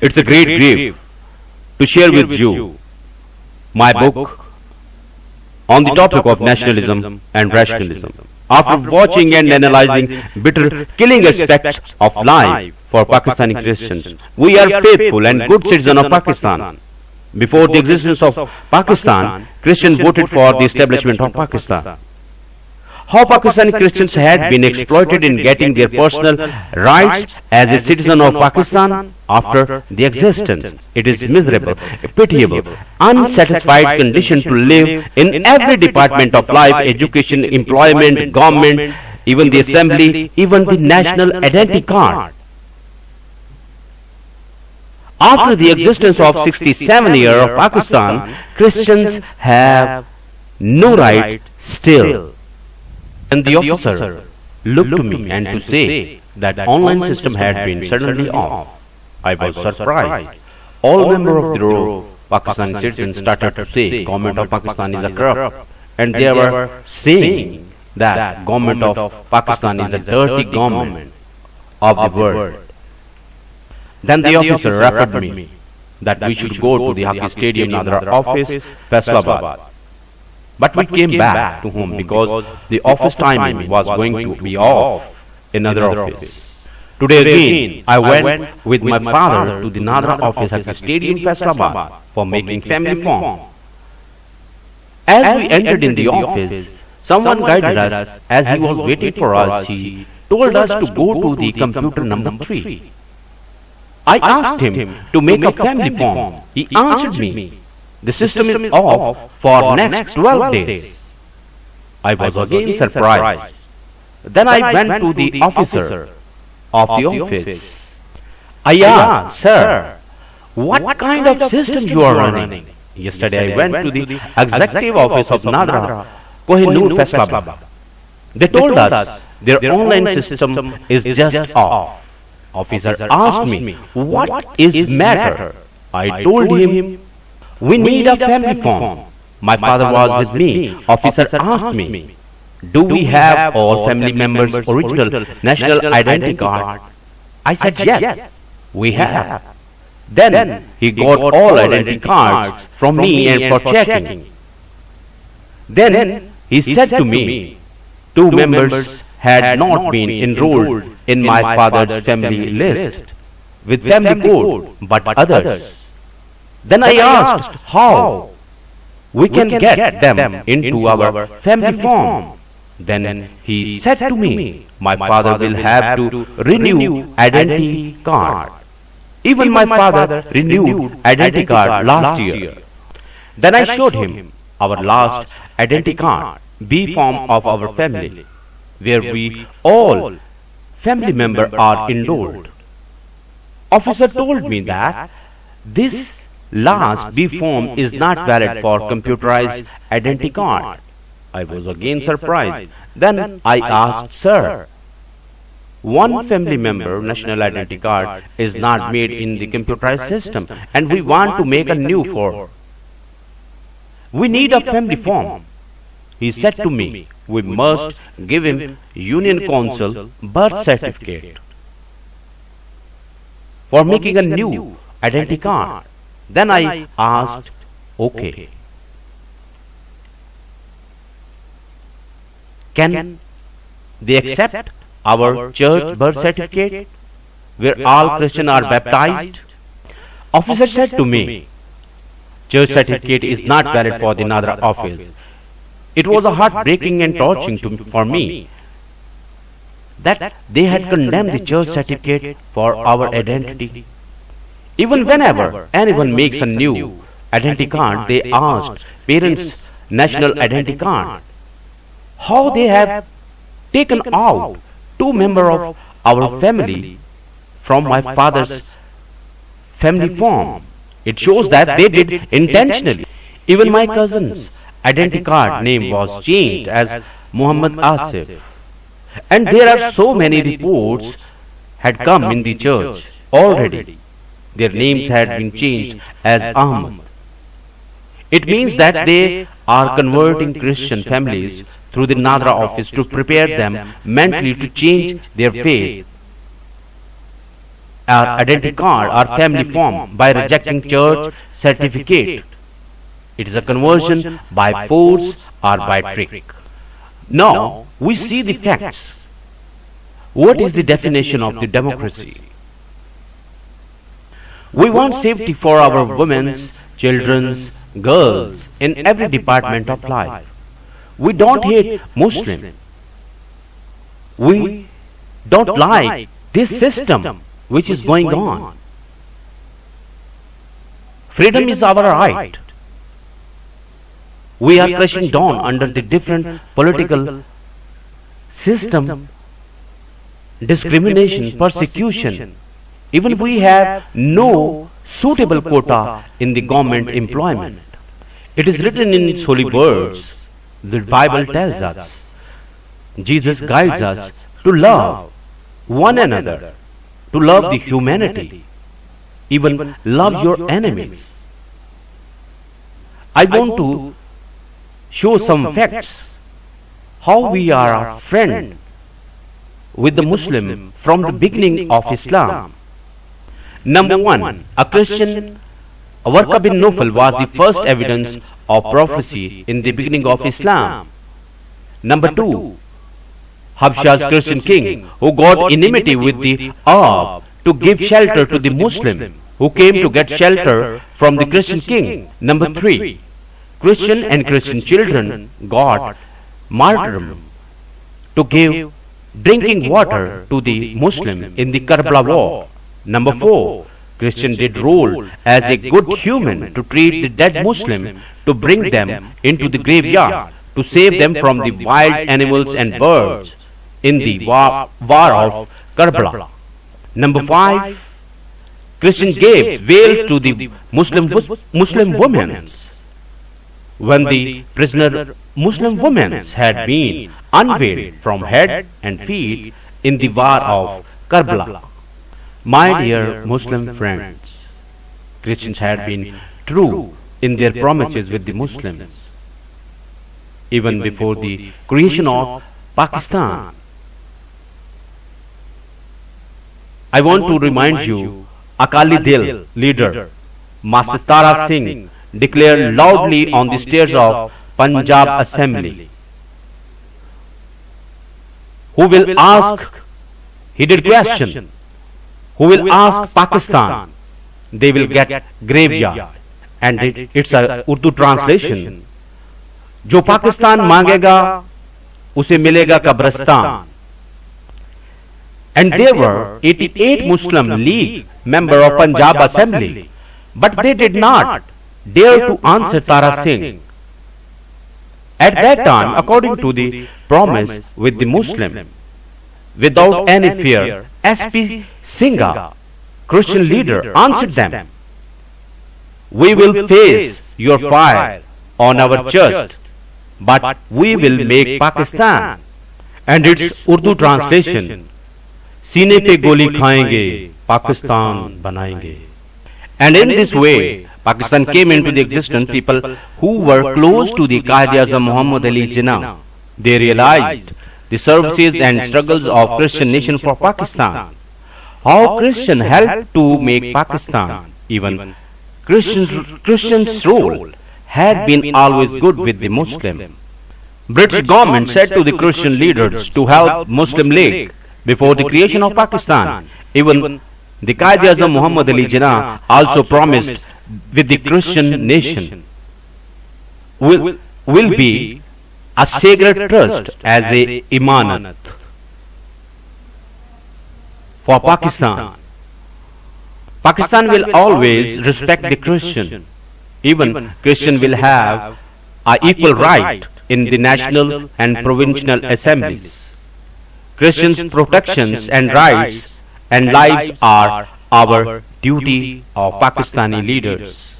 It's a great grief to share with you my book on the topic of nationalism and rationalism. After watching and analyzing bitter killing aspects of life for Pakistani Christians, we are faithful and good citizens of Pakistan. Before the existence of Pakistan, Christians voted for the establishment of Pakistan. How Pakistani Christians had been exploited in getting their personal rights as a citizen of Pakistan after the existence. It is miserable, pitiable, unsatisfied condition to live in every department of life, education, employment, government, even the assembly, even the national identity card. After the existence of 67 years of Pakistan, Christians have no right still. And the officer looked to me and to say that the online system had been suddenly off. I was surprised. All members of the row Pakistani citizens started to say government of Pakistan is a corrupt, and they were saying that government of Pakistan is a dirty government of the world. Then the officer referred me that we should go to the hockey stadium Nadra office, Faisalabad. But we came back to home because the office timing was going to be off in another office. Today again, I went with my father to the Nadra office at the stadium Faisalabad for making family form. As we entered in the office, someone guided us. As he was waiting for us, he told us to go to the computer number 3. I asked him to make a family form. He answered me, "The system is off for next 12 days. I was again surprised. Then I went to the officer of the office. I asked, "Sir, what kind of system you are running?" Yesterday I went to the executive office of Nadra, Kohinoor, Faisalabad. They told us their online system is just off. Officer asked me, "What is matter?" I told him, "We need a family form." My father was with me. Officer asked me, "Do we have all family members' original national identity card?" I said, "Yes, we have." Then he got all identity cards from me and for checking. Then he said to me, 2 members had not been enrolled in my father's family list with family code, but others. Then I asked how we can get them into our family form. Then he said to me, "My father will have to renew identity card." Even my father renewed identity card last year. Then I showed him our last identity card, B form of our family, where we all family members are enrolled. Officer told me that this last B form is not valid for computerized identity card. I was again surprised. Then I asked, "Sir, one family member national identity card is not made in the computerized system and we want to make a new form. We need a family form." He said to me, "We must give him Union Council birth certificate for making a new identity card." Then I asked, "Okay, can they accept our church birth certificate where all Christians are baptized?" Officer said to me, "Church certificate is not valid for the Nadra office." It was a heartbreaking and torturing for me that they had condemned the church certificate for our identity. Even whenever anyone makes a new identity card, they asked parents' national identity card. How they have taken out 2 members of our family from my father's family form. It shows that they did intentionally. Even my cousin's identity card name was changed as Muhammad Asif. And there are so many reports had come in the church already. Their names had been changed as Ahmad. It means that they are converting Christian families through the Nadra office to prepare them mentally to change their faith. our identity card, our family form, by rejecting church certificate. It is a conversion by force or by trick. Now, we see the facts. What is the definition of the democracy? We want safety for our women's, children's, girls in every department of life. We don't hate Muslims. We don't like this system which is going on. Freedom is our right. We are crushing down under the different political system, discrimination, persecution. Even we have no suitable quota in the government employment. It is written in its holy words. The Bible tells us. Jesus guides us to love one another, to love the humanity, even love your enemies. I want to show some facts how we are a friend with the Muslim from the beginning of Islam. Number one, a Christian, Warqa bin Nawfal was the first evidence of prophecy in the beginning of Islam. Number two, Habsha's Christian king who got enmity with the Arab to give shelter to the Muslim who came to get shelter from the Christian king. Number three, Christian and Christian children got martyrdom to give drinking water to the Muslim in the Karbala war. Number four, Christian did role as a good human to treat the dead Muslim, to bring them into the graveyard, to save them from the wild animals and birds in the war of Karbala. Number five, Christian gave veil to the Muslim women when the prisoner Muslim women had been unveiled from head and feet in the war of Karbala. My dear Muslim friends, Christians had been true in their promises with the Muslims. Even before the creation of Pakistan, I want to remind you, Akali Dal leader Master Tara Singh declared loudly on the stairs of Punjab Assembly, who will ask, he did question, who will ask Pakistan, they will get graveyard. And it's a Urdu translation. जो पाकिस्तान मांगेगा उसे मिलेगा कब्रिस्तान. And there were 88 Muslim League members of Punjab Assembly, but they did not dare to answer Tara Singh. At that time, according to the promise with the Muslim, without any fear, S.P. Singha, Christian leader, answered them, "We will face your fire on our chest, but we will make Pakistan." And its Urdu translation, "सीने पे गोली खाएंगे, पाकिस्तान बनाएंगे." And in this way, Pakistan came into the existence. People who were close to the Quaid-e-Azam Muhammad Ali Jinnah, they realized the services and struggles of Christian nation for Pakistan. How Christian helped to make Pakistan. Even Christians' role had been always good with the Muslim. British government said to the Christian leaders to help Muslim League before the creation of Pakistan. Even the Quaid-e-Azam Muhammad Ali Jinnah also promised with the Christian nation will be a sacred trust as a imanat for Pakistan. Pakistan will always respect the Christian. Even Christian will have a equal right in the national and provincial assemblies. Christians' protections and rights and lives are our duty of Pakistani leaders.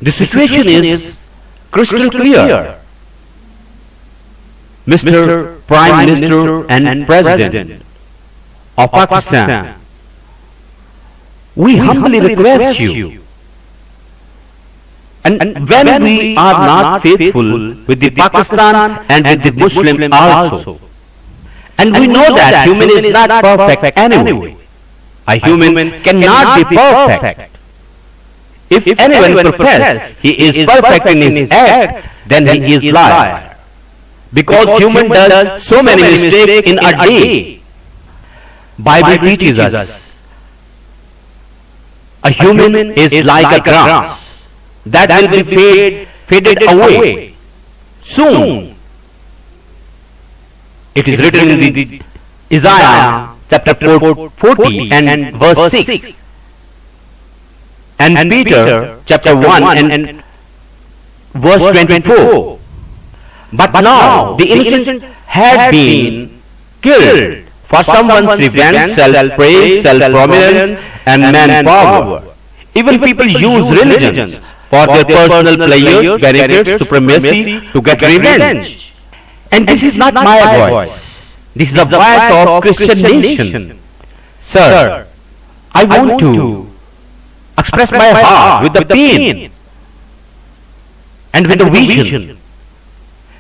The situation is crystal clear. Mr. Prime Minister and President of Pakistan, we humbly request you, and when we are not faithful with the Pakistan and with the Muslim also, and we know that human is not perfect anyway, A human cannot be perfect. If anyone professes he is perfect in his act, then he is liar. Because human does so many mistakes in a day. Bible teaches us a human is like a grass that will be faded away soon. It is written in the Isaiah chapter 40 and verse 6, and Peter chapter 1 and verse 24. But now the innocent had been killed for someone's revenge, self-praise, self-prominence and manpower. Even people use religions for their personal pleasures, benefits, supremacy to get revenge. And this is not my voice. This is the voice of Christian nation. Sir, I want to express my heart with the pain and with the vision.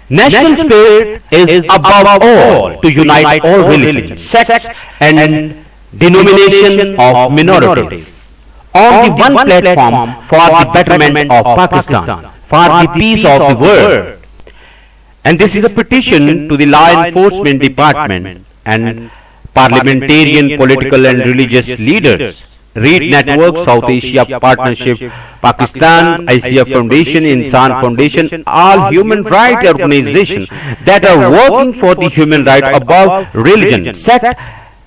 National spirit is above all to unite all religions, sects and denominations of minorities on the one platform for the betterment of Pakistan, for the peace of the world. And this is a petition to the Law Enforcement Department and parliamentarian, political and religious leaders. Read Network, South Asia Partnership, Pakistan, Asia Foundation, Insan Foundation, all human rights organizations that are working for the human right above religion, sect,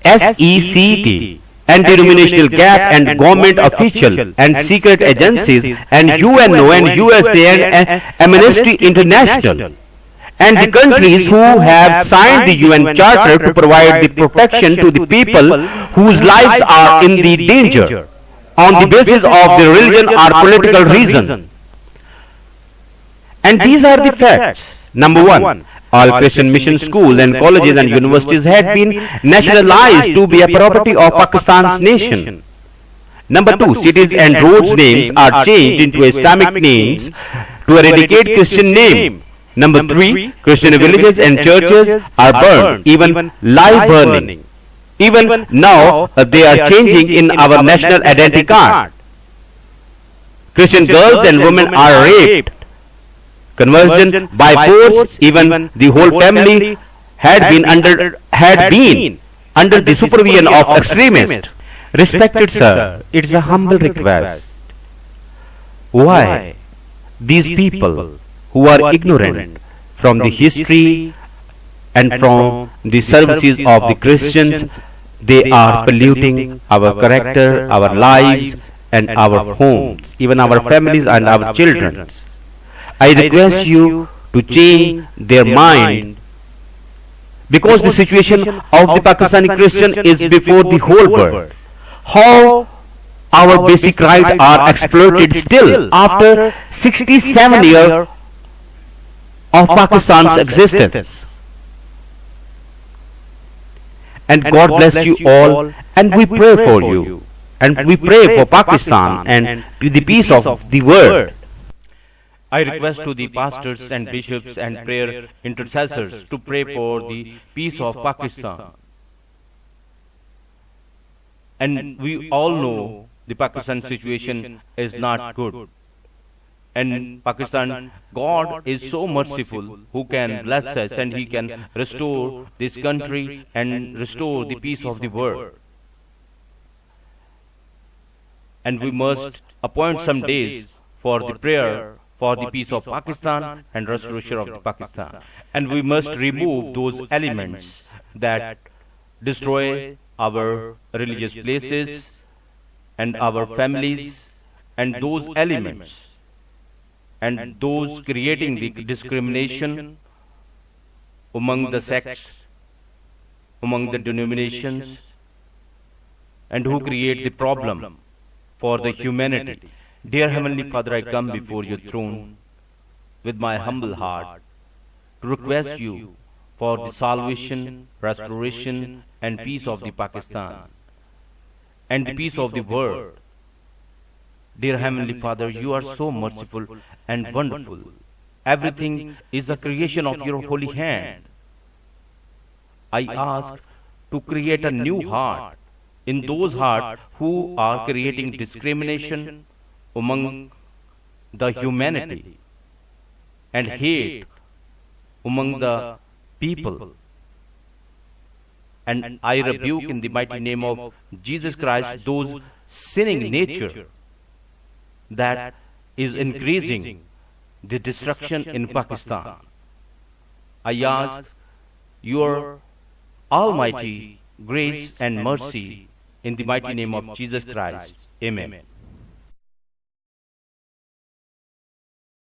SECT, and denominational gap and government official and secret agencies and UNO and USA and Amnesty International, and the countries who have signed the UN Charter to provide the protection to the people whose lives are in the danger on the basis of their religion or political reason. And these are the facts. Number one, all Christian mission schools and colleges and universities had been nationalized to be a property of Pakistan's nation. Number two, cities and roads names are changed into Islamic names to eradicate Christian name. Number three, Christian villages and churches are burned, even live burning. Even now, they are changing in our national identity card. Christian girls and women are raped. Conversion by force, even the whole family had been under the supervision of extremists. Respected sir, it is a humble request. Why these people who are ignorant from the history and from the services of the Christians, they are polluting our character, our lives and our homes, even our families and our children. I request you to change their mind, because the situation of the Pakistani Christian is before the whole world. How our basic rights are exploited still after 67 years of Pakistan's existence. And God bless you all, and we pray for you, and we pray for Pakistan and the peace of the world. I request to the pastors and bishops and prayer intercessors to pray for the peace of Pakistan. And we all know the Pakistan situation is not good. And Pakistan, God is so merciful who can bless us and He can restore this country and restore the peace of the world. And we must appoint some days for the prayer for the peace of Pakistan and restoration of Pakistan. And we must remove those elements that destroy our religious places and our families, and those elements and those creating the discrimination among the sects, among the denominations, and who create the problem for the humanity. Dear Heavenly Father, I come before your throne with my humble heart to request you for the salvation, restoration, and peace of the Pakistan and the peace of the world. Dear Heavenly Father, you are so merciful and wonderful. Everything is a creation of your holy hand. I ask to create a new heart in those hearts who are creating discrimination among the humanity and hate among the people. And I rebuke in the mighty name of Jesus Christ those sinning nature that is increasing the destruction in Pakistan. I ask your almighty grace and mercy in the mighty name of Jesus Christ. Amen.